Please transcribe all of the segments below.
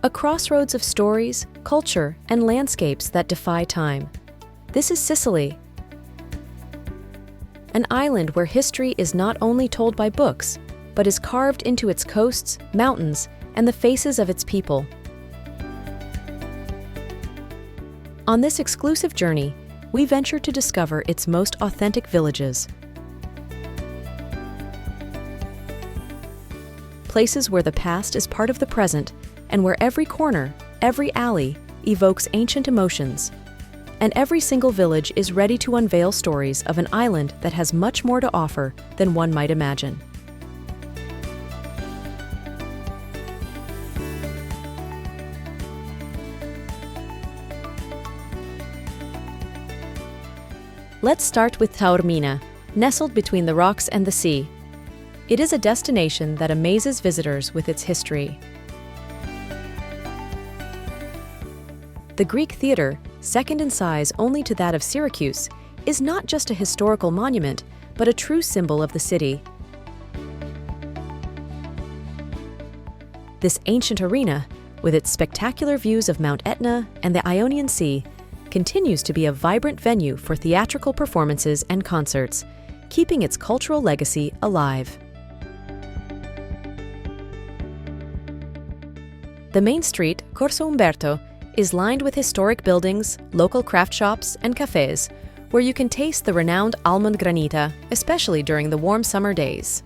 a crossroads of stories, culture, and landscapes that defy time. This is Sicily, an island where history is not only told by books, but is carved into its coasts, mountains, and the faces of its people. On this exclusive journey, we venture to discover its most authentic villages. Places where the past is part of the present and where every corner, every alley evokes ancient emotions. And every single village is ready to unveil stories of an island that has much more to offer than one might imagine. Let's start with Taormina, nestled between the rocks and the sea. It is a destination that amazes visitors with its history. The Greek theater, second in size only to that of Syracuse, is not just a historical monument, but a true symbol of the city. This ancient arena, with its spectacular views of Mount Etna and the Ionian Sea, continues to be a vibrant venue for theatrical performances and concerts, keeping its cultural legacy alive. The main street, Corso Umberto, is lined with historic buildings, local craft shops, and cafes, where you can taste the renowned almond granita, especially during the warm summer days.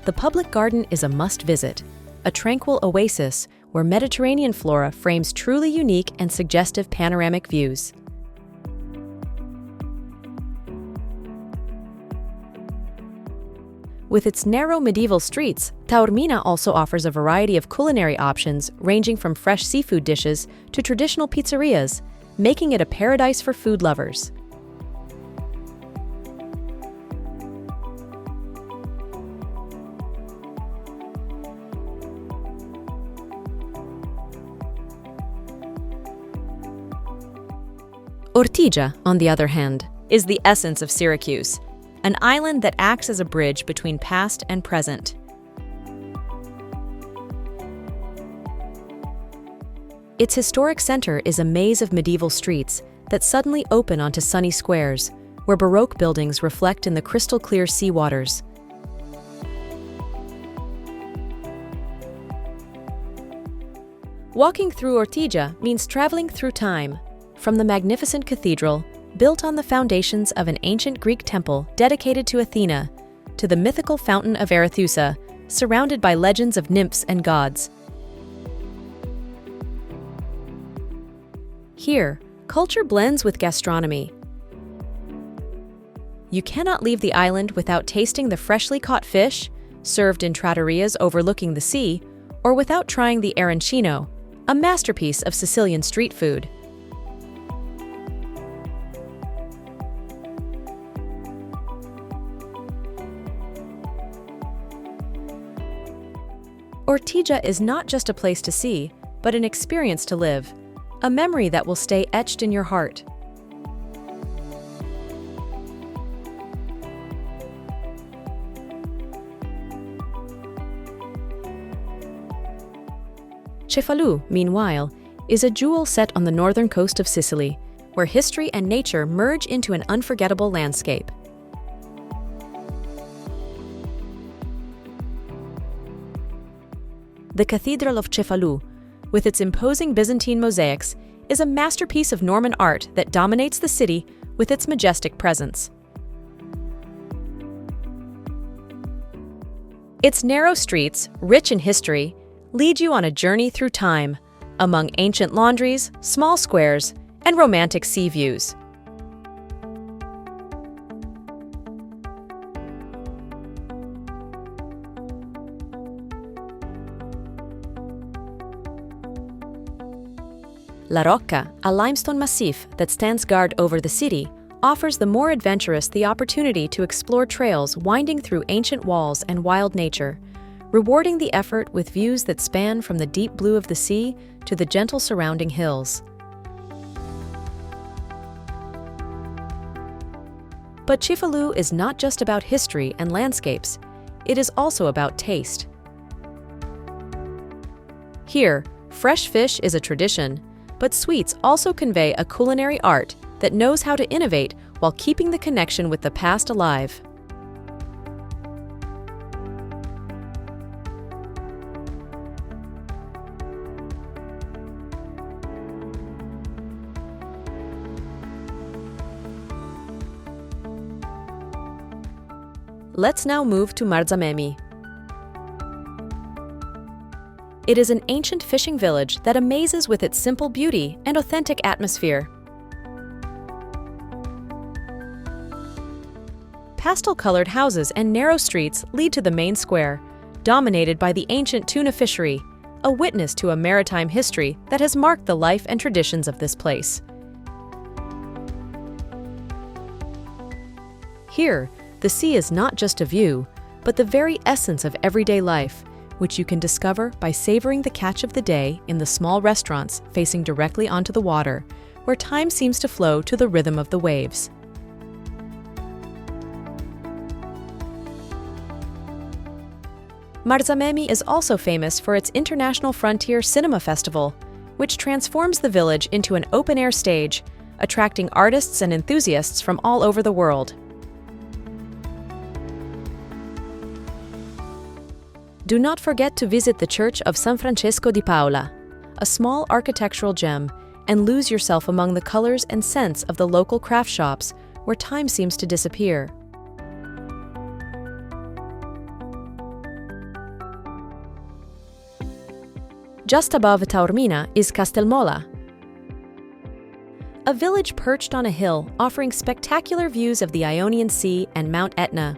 The public garden is a must-visit, a tranquil oasis where Mediterranean flora frames truly unique and suggestive panoramic views. With its narrow medieval streets, Taormina also offers a variety of culinary options ranging from fresh seafood dishes to traditional pizzerias, making it a paradise for food lovers. Ortigia, on the other hand, is the essence of Syracuse, an island that acts as a bridge between past and present. Its historic center is a maze of medieval streets that suddenly open onto sunny squares, where baroque buildings reflect in the crystal-clear sea waters. Walking through Ortigia means traveling through time, from the magnificent cathedral, built on the foundations of an ancient Greek temple dedicated to Athena, to the mythical fountain of Arethusa, surrounded by legends of nymphs and gods. Here, culture blends with gastronomy. You cannot leave the island without tasting the freshly caught fish, served in trattorias overlooking the sea, or without trying the arancino, a masterpiece of Sicilian street food. Ortigia is not just a place to see, but an experience to live, a memory that will stay etched in your heart. Cefalù, meanwhile, is a jewel set on the northern coast of Sicily, where history and nature merge into an unforgettable landscape. The Cathedral of Cefalù, with its imposing Byzantine mosaics, is a masterpiece of Norman art that dominates the city with its majestic presence. Its narrow streets, rich in history, lead you on a journey through time, among ancient laundries, small squares, and romantic sea views. La Rocca, a limestone massif that stands guard over the city, offers the more adventurous the opportunity to explore trails winding through ancient walls and wild nature, rewarding the effort with views that span from the deep blue of the sea to the gentle surrounding hills. But Cefalù is not just about history and landscapes, it is also about taste. Here, fresh fish is a tradition, but sweets also convey a culinary art that knows how to innovate while keeping the connection with the past alive. Let's now move to Marzamemi. It is an ancient fishing village that amazes with its simple beauty and authentic atmosphere. Pastel-colored houses and narrow streets lead to the main square, dominated by the ancient tuna fishery, a witness to a maritime history that has marked the life and traditions of this place. Here, the sea is not just a view, but the very essence of everyday life, which you can discover by savoring the catch of the day in the small restaurants facing directly onto the water, where time seems to flow to the rhythm of the waves. Marzamemi is also famous for its International Frontier Cinema Festival, which transforms the village into an open-air stage, attracting artists and enthusiasts from all over the world. Do not forget to visit the Church of San Francesco di Paola, a small architectural gem, and lose yourself among the colors and scents of the local craft shops where time seems to disappear. Just above Taormina is Castelmola, a village perched on a hill offering spectacular views of the Ionian Sea and Mount Etna.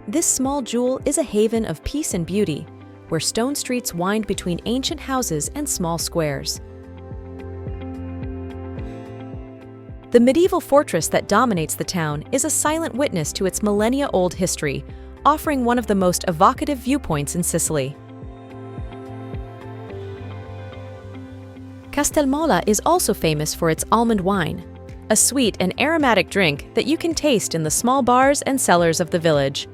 This small jewel is a haven of peace and beauty, where stone streets wind between ancient houses and small squares. The medieval fortress that dominates the town is a silent witness to its millennia-old history, offering one of the most evocative viewpoints in Sicily. Castelmola is also famous for its almond wine, a sweet and aromatic drink that you can taste in the small bars and cellars of the village.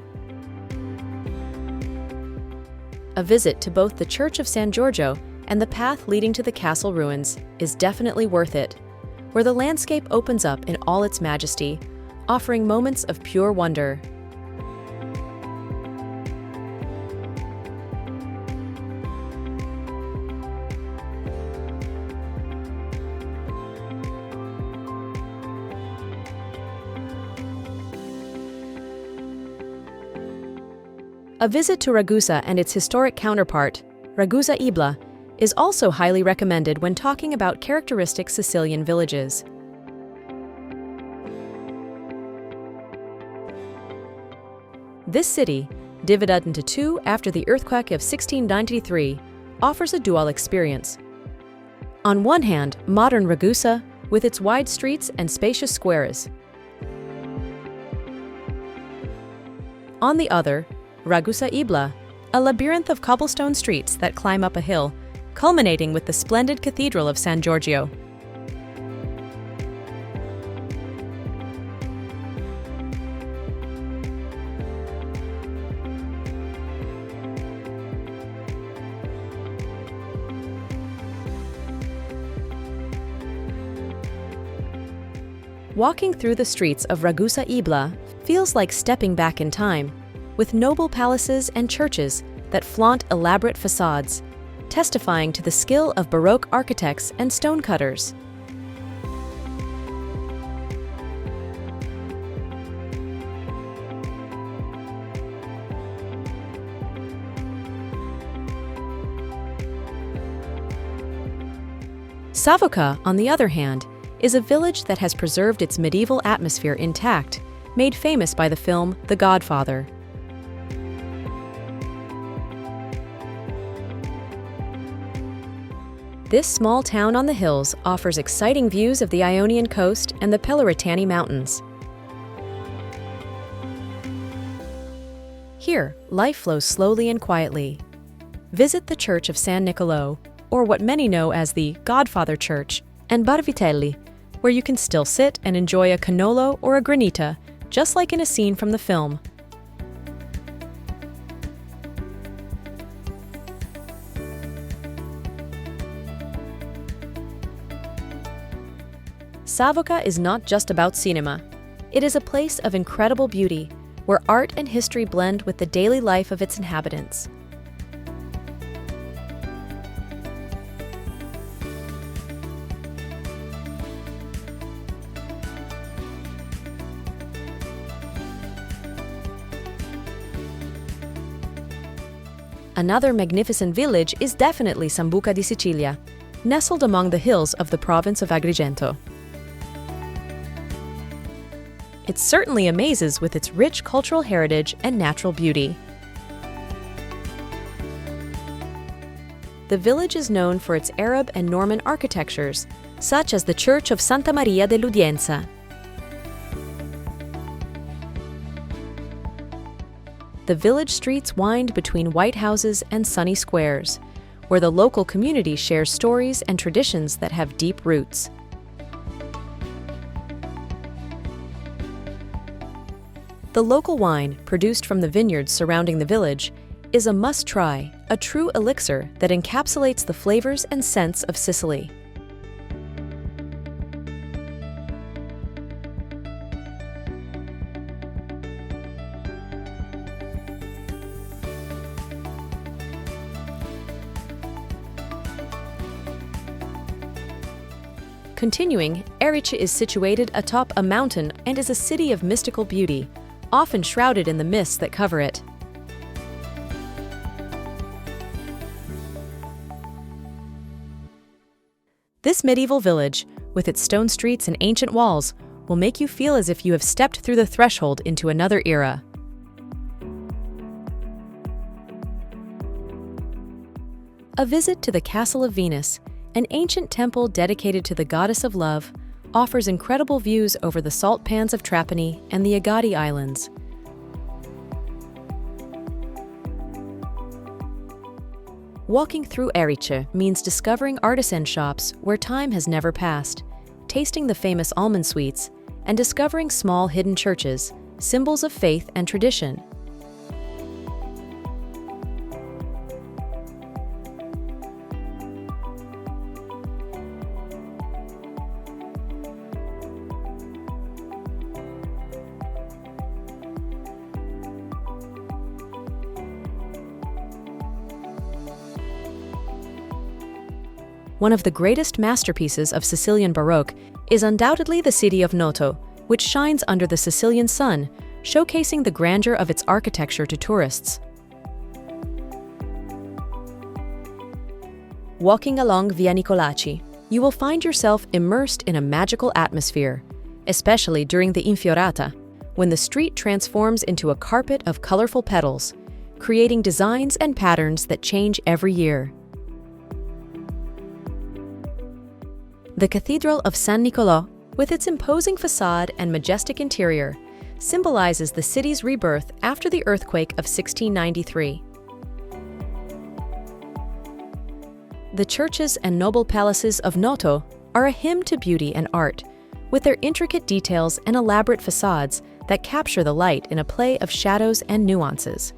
A visit to both the Church of San Giorgio and the path leading to the castle ruins is definitely worth it, where the landscape opens up in all its majesty, offering moments of pure wonder. A visit to Ragusa and its historic counterpart, Ragusa Ibla, is also highly recommended when talking about characteristic Sicilian villages. This city, divided into two after the earthquake of 1693, offers a dual experience. On one hand, modern Ragusa, with its wide streets and spacious squares. On the other, Ragusa Ibla, a labyrinth of cobblestone streets that climb up a hill, culminating with the splendid Cathedral of San Giorgio. Walking through the streets of Ragusa Ibla feels like stepping back in time, with noble palaces and churches that flaunt elaborate facades, testifying to the skill of baroque architects and stonecutters. Savoca, on the other hand, is a village that has preserved its medieval atmosphere intact, made famous by the film The Godfather. This small town on the hills offers exciting views of the Ionian coast and the Pelleritani Mountains. Here, life flows slowly and quietly. Visit the Church of San Niccolò, or what many know as the Godfather Church, and Bar Vitelli, where you can still sit and enjoy a cannolo or a granita, just like in a scene from the film. Savoca is not just about cinema. It is a place of incredible beauty, where art and history blend with the daily life of its inhabitants. Another magnificent village is definitely Sambuca di Sicilia, nestled among the hills of the province of Agrigento. It certainly amazes with its rich cultural heritage and natural beauty. The village is known for its Arab and Norman architectures, such as the Church of Santa Maria dell'Udienza. The village streets wind between white houses and sunny squares, where the local community shares stories and traditions that have deep roots. The local wine, produced from the vineyards surrounding the village, is a must-try, a true elixir that encapsulates the flavors and scents of Sicily. Continuing, Erice is situated atop a mountain and is a city of mystical beauty, often shrouded in the mists that cover it. This medieval village, with its stone streets and ancient walls, will make you feel as if you have stepped through the threshold into another era. A visit to the Castle of Venus, an ancient temple dedicated to the goddess of love, offers incredible views over the salt pans of Trapani and the Agadi Islands. Walking through Erice means discovering artisan shops where time has never passed, tasting the famous almond sweets, and discovering small hidden churches, symbols of faith and tradition. One of the greatest masterpieces of Sicilian Baroque is undoubtedly the city of Noto, which shines under the Sicilian sun, showcasing the grandeur of its architecture to tourists. Walking along Via Nicolacci, you will find yourself immersed in a magical atmosphere, especially during the Infiorata, when the street transforms into a carpet of colorful petals, creating designs and patterns that change every year. The Cathedral of San Nicolò, with its imposing facade and majestic interior, symbolizes the city's rebirth after the earthquake of 1693. The churches and noble palaces of Noto are a hymn to beauty and art, with their intricate details and elaborate facades that capture the light in a play of shadows and nuances.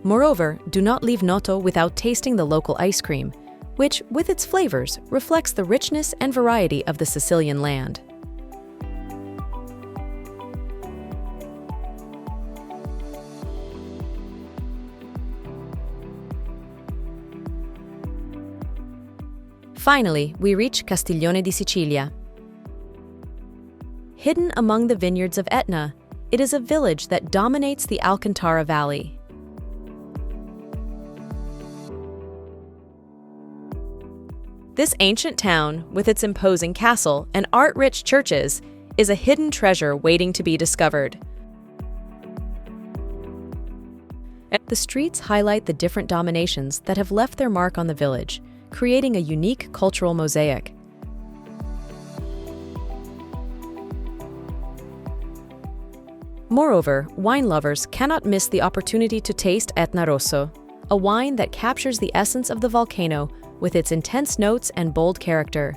Moreover, do not leave Noto without tasting the local ice cream, which, with its flavors, reflects the richness and variety of the Sicilian land. Finally, we reach Castiglione di Sicilia. Hidden among the vineyards of Etna, it is a village that dominates the Alcantara Valley. This ancient town, with its imposing castle and art-rich churches, is a hidden treasure waiting to be discovered. The streets highlight the different dominations that have left their mark on the village, creating a unique cultural mosaic. Moreover, wine lovers cannot miss the opportunity to taste Etna Rosso, a wine that captures the essence of the volcano with its intense notes and bold character.